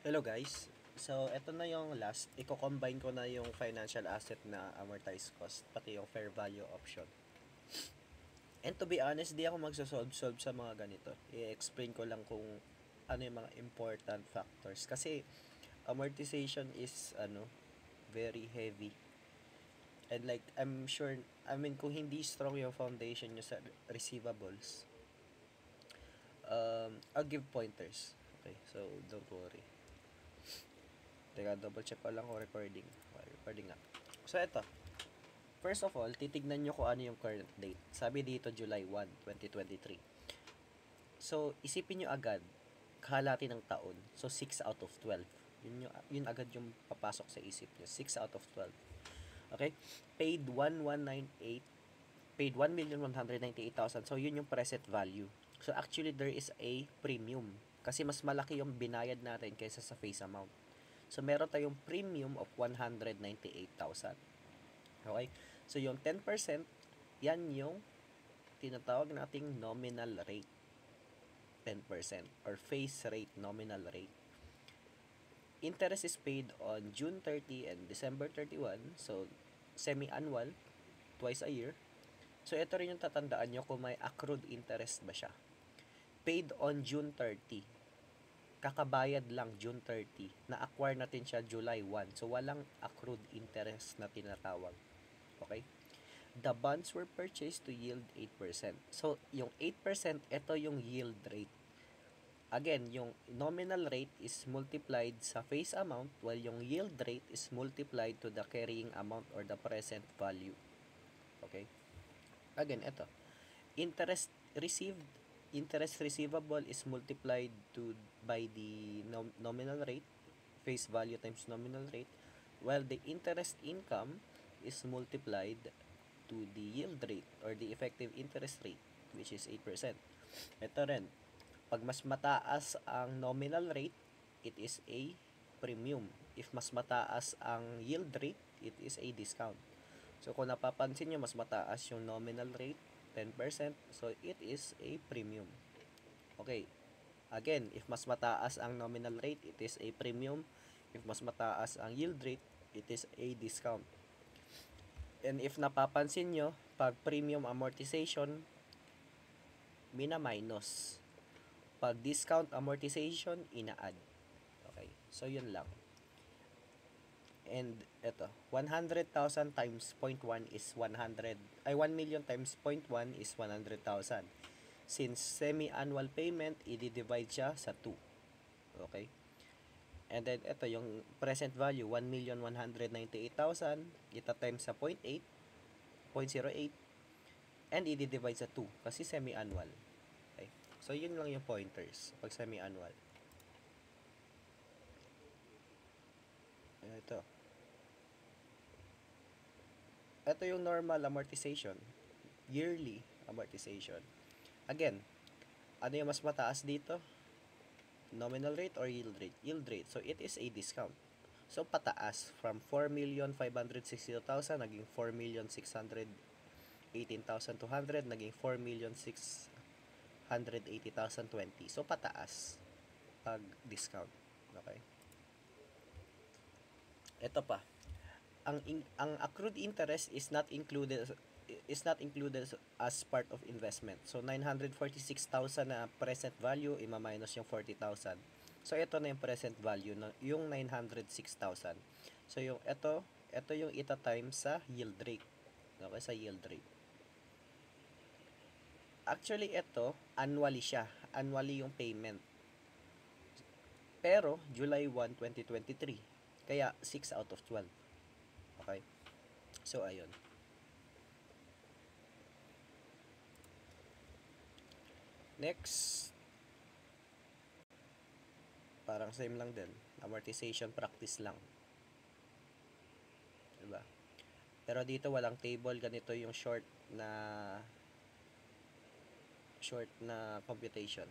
Hello guys. So, eto na yung last. Iko-combine ko na yung financial asset na amortized cost, pati yung fair value option. And to be honest, di ako magsasolve sa mga ganito. I-explain ko lang kung ano yung mga important factors. Kasi, amortization is, very heavy. And like, I'm sure, kung hindi strong yung foundation nyo sa receivables, I'll give pointers. Okay, so don't worry. Teka, double check ko lang kung recording. Okay, recording nga. So, eto. First of all, titignan nyo kung ano yung current date. Sabi dito, July 1, 2023. So, isipin nyo agad, kalahati ng taon. So, 6 out of 12. Yun agad yung papasok sa isip nyo. 6 out of 12. Okay? Paid 1198. Paid 1,198,000. So, yun yung present value. So, actually, there is a premium. Kasi mas malaki yung binayad natin kaysa sa face amount. So, meron tayong premium of 198,000. Okay? So, yung 10%, yan yung tinatawag nating nominal rate. 10% or face rate, nominal rate. Interest is paid on June 30 and December 31. So, semi-annual, twice a year. So, ito rin yung tatandaan nyo kung may accrued interest ba siya. Paid on June 30. Kakabayad lang June 30. Na-acquire natin siya July 1. So, walang accrued interest na tinatawag. Okay? The bonds were purchased to yield 8%. So, yung 8%, ito yung yield rate. Again, yung nominal rate is multiplied sa face amount while yung yield rate is multiplied to the carrying amount or the present value. Okay? Again, ito. Interest received, interest receivable is multiplied by the nominal rate, face value times nominal rate, while the interest income is multiplied to the yield rate or the effective interest rate, which is 8%. Ito rin, pag mas mataas ang nominal rate, it is a premium. If mas mataas ang yield rate, it is a discount. So, kung napapansin nyo, mas mataas yung nominal rate, 10%, so it is a premium. Okay, again, if mas mataas ang nominal rate, it is a premium. If mas mataas ang yield rate, it is a discount. And if napapansin nyo, pag premium amortization, mina-minus. Pag discount amortization, ina-add. Okay, so yun lang. And eto, 100,000 times 0.1 is 100, 1 million times 0.1 is 100,000. Since semi-annual payment, i-divide siya sa 2. Okay? And then, ito yung present value, 1,198,000. Ita-times sa 0.8, 0.08. And i-divide sa 2 kasi semi-annual. Okay? So, yun lang yung pointers pag semi-annual. Ito. Ito yung normal amortization. Yearly amortization. Again, ano yung mas mataas dito? Nominal rate or yield rate? Yield rate. So, it is a discount. So, pataas. From 4,562,000, naging 4,618,200, naging 4,680,020. So, pataas pag discount. Okay? Ito pa. Ang accrued interest is not included as part of investment. So 946,000 na present value i-minus yung 40,000. So ito na yung present value na yung 906,000. So yung ito yung ita-times sa yield rate. Okay, sa yield rate. Actually ito annually siya. Annually yung payment. Pero July 1, 2023. Kaya 6 out of 12. Okay? So ayun. Next, parang same lang din. Amortization practice lang. Diba? Pero dito walang table. Ganito yung short na computation.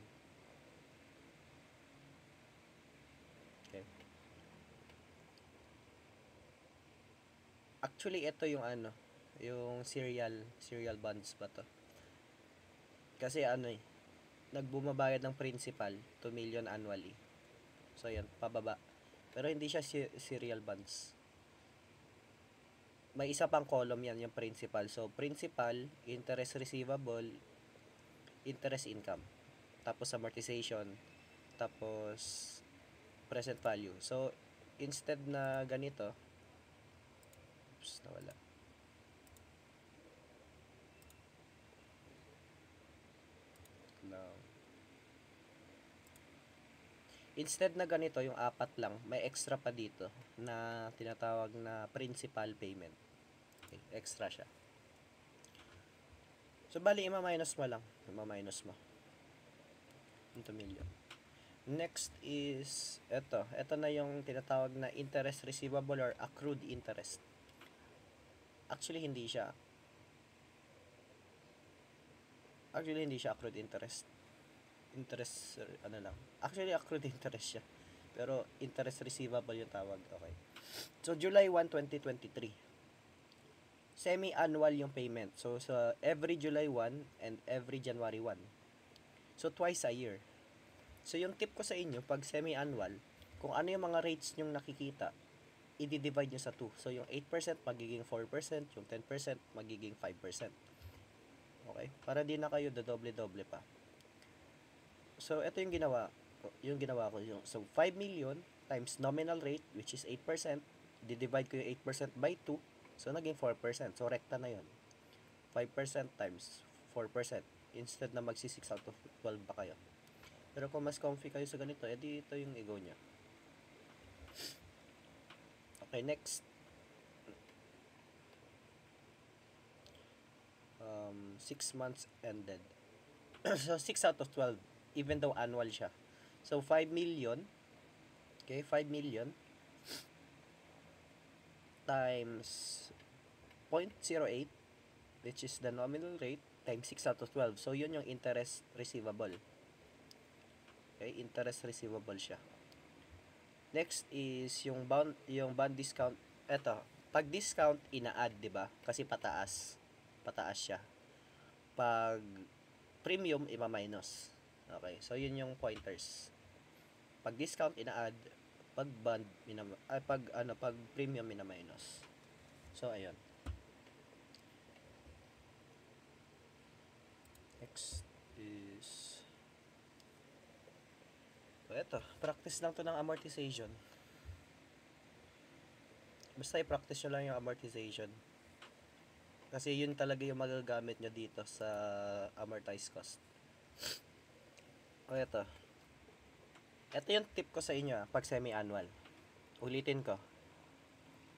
Okay. Actually, ito yung yung serial bonds ba to? Kasi nagbumabayad ng principal 2 million annually. So, ayan, pababa. Pero hindi siya serial bonds. May isa pang column yan, yung principal. So, principal, interest receivable, interest income. Tapos amortization. Tapos present value. So, instead na ganito, oops, nawala. Now, instead na ganito, yung apat lang, may extra pa dito na tinatawag na principal payment. Okay, extra siya. So, bali, ima-minus mo lang. Ima-minus mo. 1 million. Next is, ito. Ito na yung tinatawag na interest receivable or accrued interest. Actually, hindi siya. Accrued interest. Interest, ano lang. Actually, accrued interest siya. Pero, interest receivable yung tawag. Okay. So, July 1, 2023. Semi-annual yung payment. So, sa every July 1 and every January 1. So, twice a year. So, yung tip ko sa inyo, pag semi-annual, kung ano yung mga rates nyong nakikita, i-divide nyo sa 2. So, yung 8% magiging 4%, yung 10% magiging 5%. Okay? Para di na kayo doble-doble pa. So, ito yung ginawa ko. So, 5 million times nominal rate, which is 8%, di-divide ko yung 8% by 2, so, naging 4%. So, rekta na yun. 5% times 4%. Instead na magsi 6 out of 12 pa kayo. Pero kung mas comfy kayo sa ganito, edi ito yung i-go nyo. Okay, next. 6 months ended. So, 6 out of 12, even though annual siya. So, 5 million. Okay, 5 million times 0.08, which is the nominal rate, times 6 out of 12. So, yun yung interest receivable. Okay, interest receivable siya. Next is yung bond discount. Eto, pag discount ina-add, 'di ba? Kasi pataas. Pataas siya. Pag premium ima-minus. Okay, so yun yung pointers. Pag discount ina-add, pag bond pag premium ina-minus. So ayun. Next is eto, practice lang to ng amortization. Basta i-practice nyo lang yung amortization. Kasi yun talaga yung magagamit nyo dito sa amortized cost. O eto. Ito yung tip ko sa inyo pag semi-annual. Ulitin ko.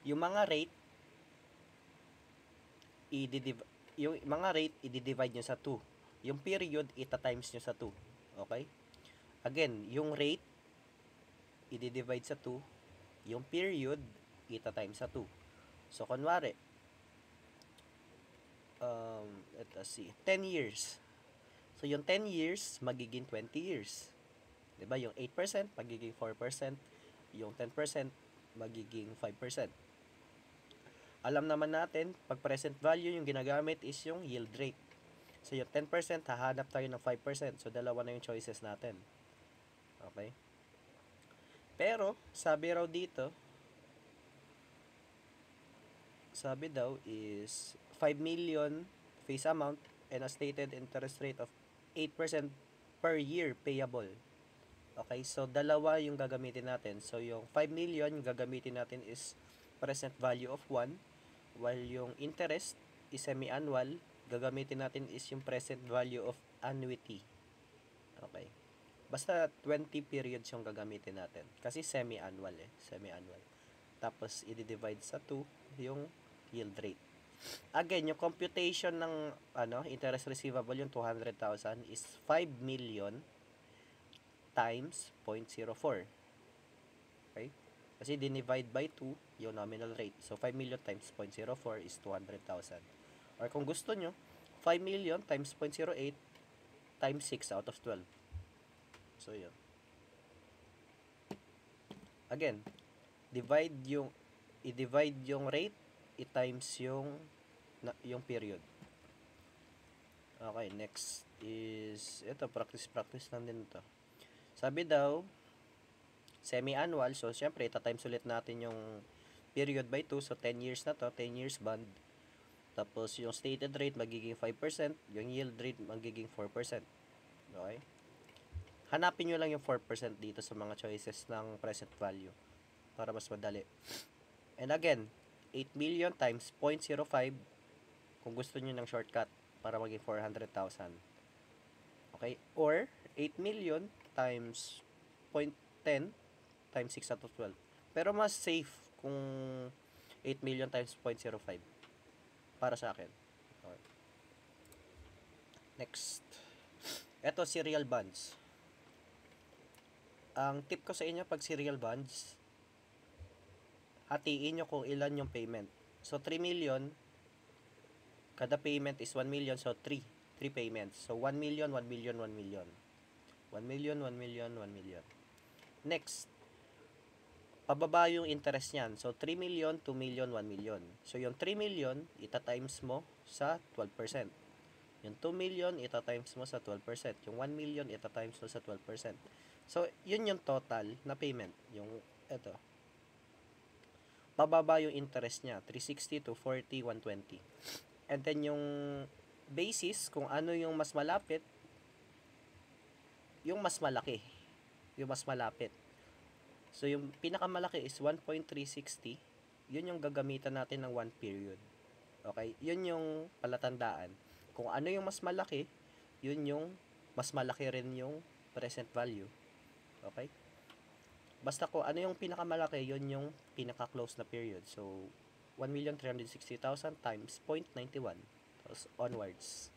Yung mga rate, i-divide nyo sa 2. Yung period, ita-times nyo sa 2. Okay? Again, yung rate, i-divide sa 2. Yung period, ita-times sa 2. So, kunwari, let's see, 10 years. So, yung 10 years, magiging 20 years. Diba? Yung 8%, magiging 4%. Yung 10%, magiging 5%. Alam naman natin, pag present value, yung ginagamit is yung yield rate. So, yung 10%, hahanap tayo ng 5%. So, dalawa na yung choices natin. Okay? Pero, sabi daw is 5 million face amount and a stated interest rate of 8% per year payable. Okay, so dalawa yung gagamitin natin. So, yung 5 million gagamitin natin is present value of 1, while yung interest is semi-annual, gagamitin natin is yung present value of annuity. Okay. Basta 20 periods yung gagamitin natin. Kasi semi-annual semi-annual. Tapos, i-divide sa 2 yung yield rate. Again, yung computation ng interest receivable, yung 200,000 is 5 million times 0.04. Okay? Kasi dinivide by 2 yung nominal rate. So, 5 million times 0.04 is 200,000. Or kung gusto nyo, 5 million times 0.08 times 6 out of 12. So, yun. Again, i-divide yung rate, i-times yung period. Okay, next is, ito, practice lang din ito. Sabi daw, Semi-annual, so syempre, times ulit natin yung period by 2, so 10 years na to, 10 years bond. Tapos, yung stated rate magiging 5%, yung yield rate magiging 4%. Okay? Hanapin nyo lang yung 4% dito sa mga choices ng present value para mas madali. And again, 8 million times 0.05 kung gusto nyo ng shortcut para maging 400,000. Okay? Or, 8 million times 0.10 times 6 out of 12. Pero mas safe kung 8 million times 0.05 para sa akin. Okay. Next. Ito, serial bonds. Ang tip ko sa inyo pag serial bonds, hatiin nyo kung ilan yung payment. So, 3 million, kada payment is 1 million, so 3 payments. So, 1 million, 1 million, 1 million. 1 million, 1 million, 1 million. Next, pababa yung interest niyan. So, 3 million, 2 million, 1 million. So, yung 3 million, ita-times mo sa 12%. Yung 2 million, ita-times mo sa 12%. Yung 1 million, ita-times mo sa 12%. So, yun yung total na payment. Yung, eto. Pababa yung interest niya. 360 to 40, 120. And then, yung basis, kung ano yung mas malapit, yung mas malaki. Yung mas malapit. So, yung pinakamalaki is 1.360. Yun yung gagamitan natin ng 1 period. Okay? Yun yung palatandaan. Kung ano yung mas malaki, yun yung mas malaki rin yung present value. Okay? Basta kung ano yung pinakamalaki, yun yung pinaka-close na period. So, 1,360,000 times 0.91. Tapos, onwards.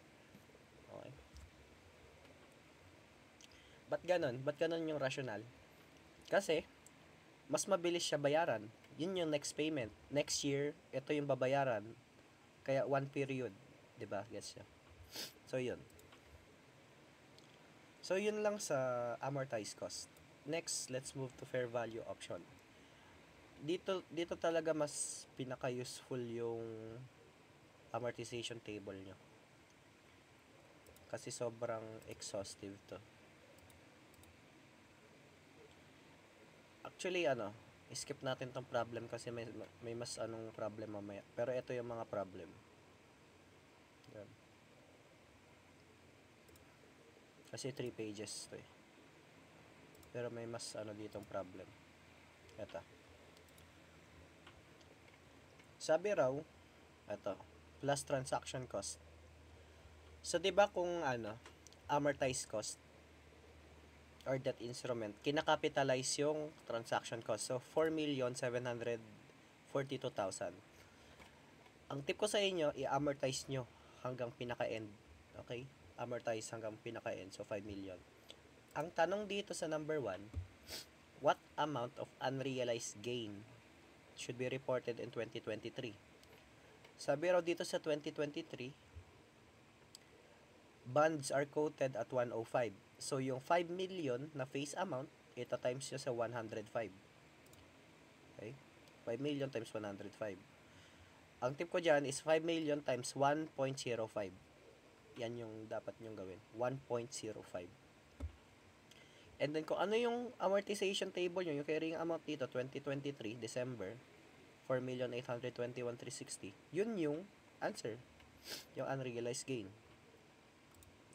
Okay? Ba't ganun? Ba't ganun yung rational? Kasi, mas mabilis siya bayaran. Yun yung next payment. Next year, ito yung babayaran. Kaya, 1 period. Diba? Gets siya. So, yun. So, yun lang sa amortized cost. Next, let's move to fair value option. Dito talaga mas pinaka-useful yung amortization table nyo. Kasi sobrang exhaustive to. Actually, skip natin tong problem kasi may mas anong problem mamaya. Pero ito yung mga problem. Yan. Kasi 3 pages to eh. Pero may mas ditong problem. Ito. Sabi raw, ito, plus transaction cost. So, di ba kung amortized cost or debt instrument, kinakapitalize yung transaction cost. So, 4,742,000. Ang tip ko sa inyo, i-amortize nyo hanggang pinaka-end. Okay? Amortize hanggang pinaka-end. So, 5 million. Ang tanong dito sa number 1, what amount of unrealized gain should be reported in 2023? Sabi raw dito sa 2023, bonds are quoted at 105. So, yung 5 million na face amount, ito times nyo sa 105. Okay? 5 million times 105. Ang tip ko dyan is 5 million times 1.05. Yan yung dapat nyong gawin. 1.05. And then, kung ano yung amortization table nyo, yung carrying amount dito, 2023, December, 4,821,360, yun yung answer. Yung unrealized gain.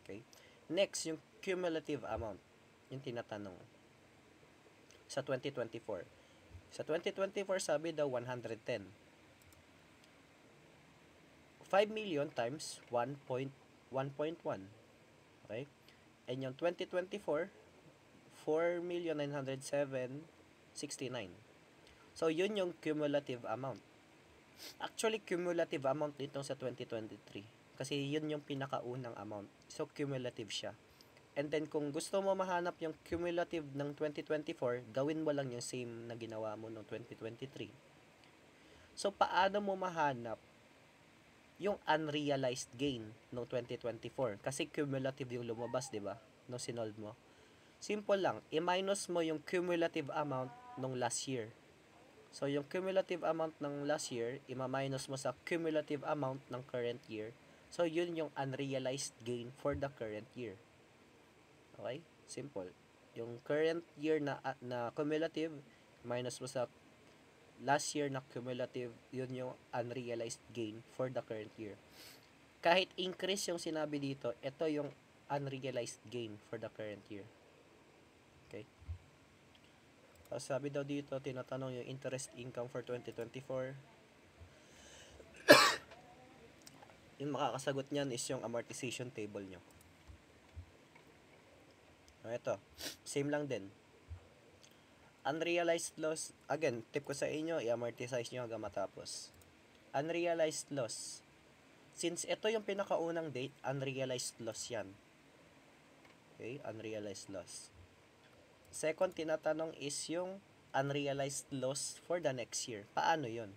Okay? Next, yung cumulative amount. Yung tinatanong. Sa 2024. Sa 2024, sabi daw 110. 5 million times 1.1. Okay? And yung 2024, 4,907,069. So, yun yung cumulative amount. Actually, cumulative amount dito sa 2023. Kasi yun yung pinakaunang amount. So, cumulative siya. And then, kung gusto mo mahanap yung cumulative ng 2024, gawin mo lang yung same na ginawa mo noong 2023. So, paano mo mahanap yung unrealized gain noong 2024? Kasi cumulative yung lumabas, di ba? No, sinolve mo. Simple lang, i-minus mo yung cumulative amount nung last year. So, yung cumulative amount ng last year, i-minus mo sa cumulative amount ng current year. So, yun yung unrealized gain for the current year. Okay? Simple. Yung current year na cumulative minus mo sa last year na cumulative, yun yung unrealized gain for the current year. Kahit increase yung sinabi dito, ito yung unrealized gain for the current year. Okay? Tapos sabi daw dito, tinatanong yung interest income for 2024. Yung makakasagot niyan is yung amortization table nyo. Ito, same lang din. Unrealized loss, again, tip ko sa inyo, i-amortize nyo hanggang matapos. Unrealized loss. Since ito yung pinakaunang date, unrealized loss yan. Okay, unrealized loss. Second, tinatanong is yung unrealized loss for the next year. Paano yun?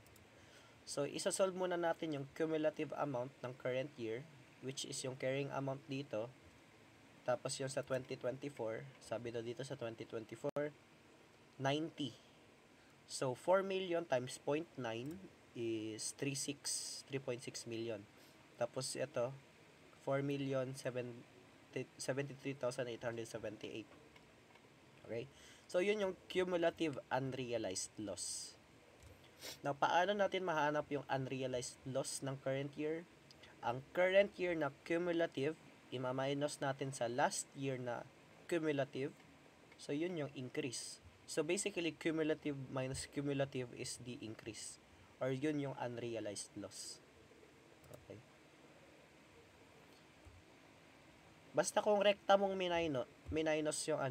So, isa-solve muna natin yung cumulative amount ng current year, which is yung carrying amount dito. Tapos yung sa 2024, sabi daw dito sa 2024, 90. So, 4 million times 0.9 is 3.6 million. Tapos ito, 4,073,878. Okay? So, yun yung cumulative unrealized loss. Now, paano natin mahanap yung unrealized loss ng current year? Ang current year na cumulative, ima-minus natin sa last year na cumulative. So, yun yung increase. So, basically, cumulative minus cumulative is the increase. Or yun yung unrealized loss. Okay. Basta kung rekta mong minus yung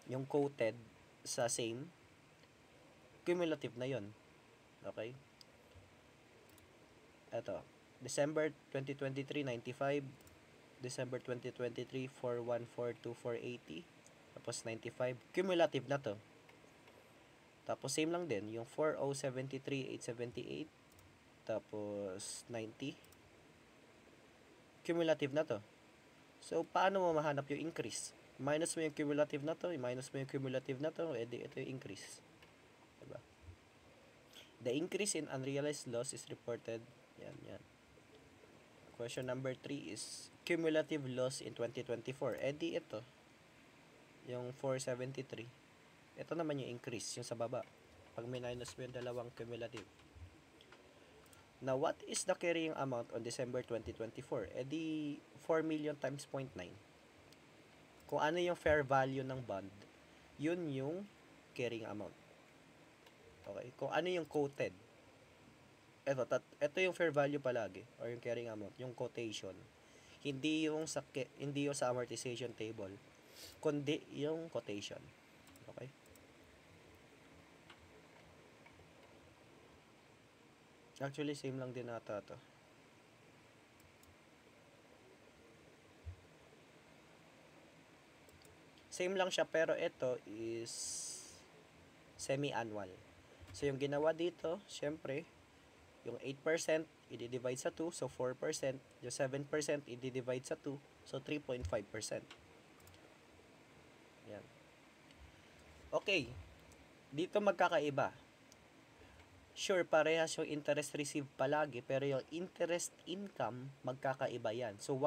yung quoted sa same, cumulative na yun. Okay? Ito, December 2023, 95. December 2023, 4142480. Tapos 95. Cumulative na to. Tapos same lang din, yung 4073878. Tapos 90. Cumulative na to. So, paano mo mahanap yung increase? Minus mo yung cumulative na to, minus mo yung cumulative na to, edi ito yung increase. Diba? The increase in unrealized loss is reported. Yan. Question number 3 is cumulative loss in 2024. Edi ito. Yung 473. Ito naman yung increase, yung sa baba. Pag minus mo yung dalawang cumulative. Now, what is the carrying amount on December 2024? Edi 4 million times 0.9. Kung ano yung fair value ng bond, yun yung carrying amount. Okay? Kung ano yung quoted, ito yung fair value palagi or yung carrying amount, yung quotation. Hindi yung sa amortization table, kundi yung quotation. Okay? Actually, same lang din ata to. Same lang siya, pero ito is semi-annual. So, yung ginawa dito, syempre, yung 8% i-divide sa 2, so 4%. Yung 7% i-divide sa 2, so 3.5%. Yan. Okay. Dito magkakaiba. Sure, parehas yung interest received palagi, pero yung interest income, magkakaiba yan. So,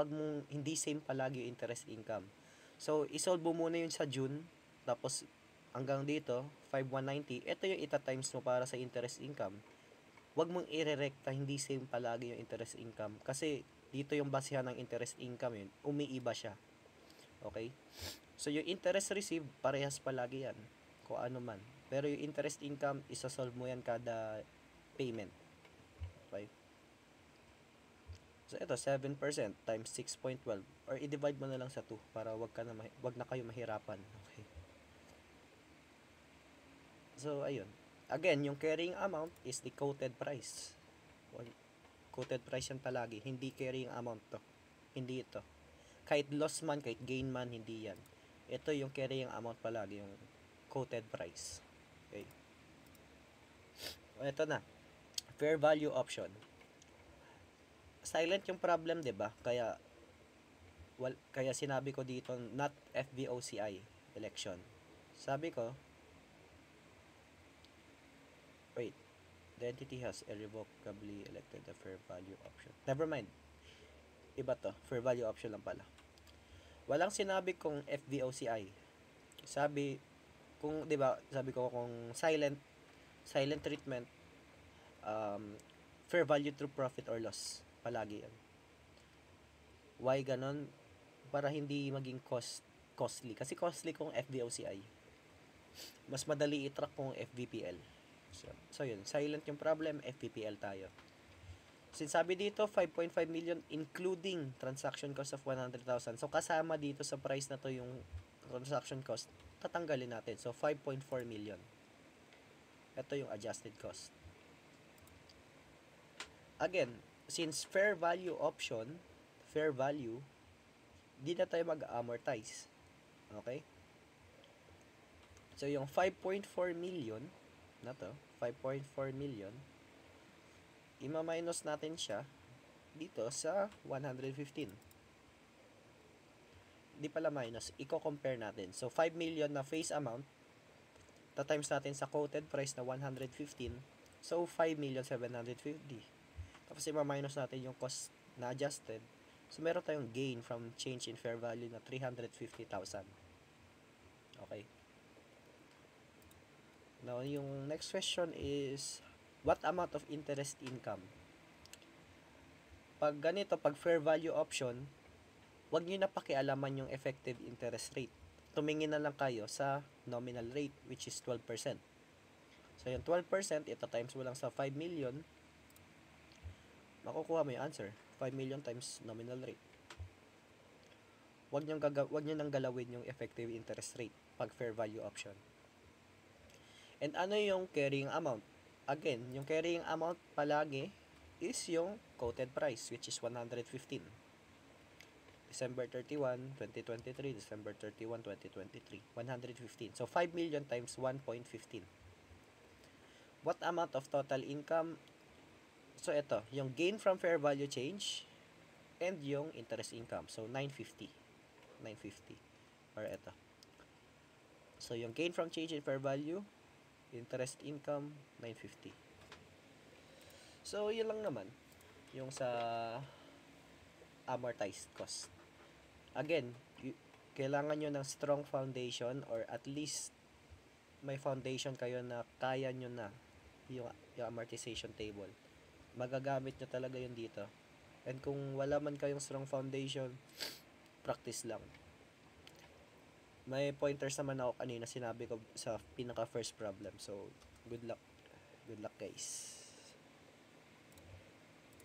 hindi same palagi yung interest income. So, isolve mo muna yun sa June, tapos hanggang dito, 5,190. Ito yung ita-times mo para sa interest income. Huwag mong irerekta, hindi same palagi yung interest income. Kasi, dito yung basihan ng interest income yun, umiiba siya. Okay? So, yung interest received, parehas palagi yan. Kung ano man. Pero yung interest income, isa-solve mo yan kada payment. Okay? So, ito, 7% times 6.12. Or, i-divide mo na lang sa 2 para wag na kayo mahirapan. Okay? So, ayun. Again, yung carrying amount is the quoted price. Quoted price yan palagi. Hindi carrying amount to. Hindi ito. Kahit loss man, kahit gain man, hindi yan. Ito yung carrying amount palagi, yung quoted price. Okay. Ito na. Fair value option. Silent yung problem, 'di ba? Kaya sinabi ko dito not FVOCI election. Sabi ko, wait, the entity has irrevocably elected the fair value option. Never mind. Iba to. Fair value option lang pala. Walang sinabi kong FVOCI. Sabi, kung, di ba, sabi ko kung silent treatment, fair value through profit or loss. Palagi yan. Why ganon? Para hindi maging costly. Kasi costly kung FVOCI. Mas madali i-track kung FVPL. So yun, silent yung problem, FVPL tayo. Since sabi dito, 5.5 million including transaction cost of 100,000. So kasama dito sa price na to yung transaction cost, tatanggalin natin. So 5.4 million. Ito yung adjusted cost. Again, since fair value option, fair value, di na tayo mag-amortize. Okay? So yung 5.4 million na to, 5.4 million, ima-minus natin siya dito sa 115. Di pala minus, i-compare natin. So 5 million na face amount, ta-times natin sa quoted price na 115. So 5,750,000. Tapos ima-minus natin yung cost na adjusted. So meron tayong gain from change in fair value na 350,000. Okay. Now, yung next question is, what amount of interest income? Pag ganito, pag fair value option, wag nyo na pakialaman yung effective interest rate. Tumingin na lang kayo sa nominal rate, which is 12%. So, yung 12%, ito times mo lang sa 5 million, makukuha mo yung answer. 5 million times nominal rate. Wag nyo nang galawin yung effective interest rate pag fair value option. And ano yung carrying amount? Again, yung carrying amount palagi is yung quoted price, which is 115. December 31, 2023, December 31, 2023, 115. So 5 million times 1.15. What amount of total income? So ito, yung gain from fair value change and yung interest income. So 950. 950. Or ito. So yung gain from change in fair value, interest income, 950. So, yun lang naman. Yung sa amortized cost. Again, kailangan nyo ng strong foundation or at least may foundation kayo na kaya nyo na yung amortization table. Magagamit nyo talaga yun dito. And kung wala man kayong strong foundation, practice lang. May pointers naman ako kanina sinabi ko sa pinaka first problem. So, good luck. Good luck guys.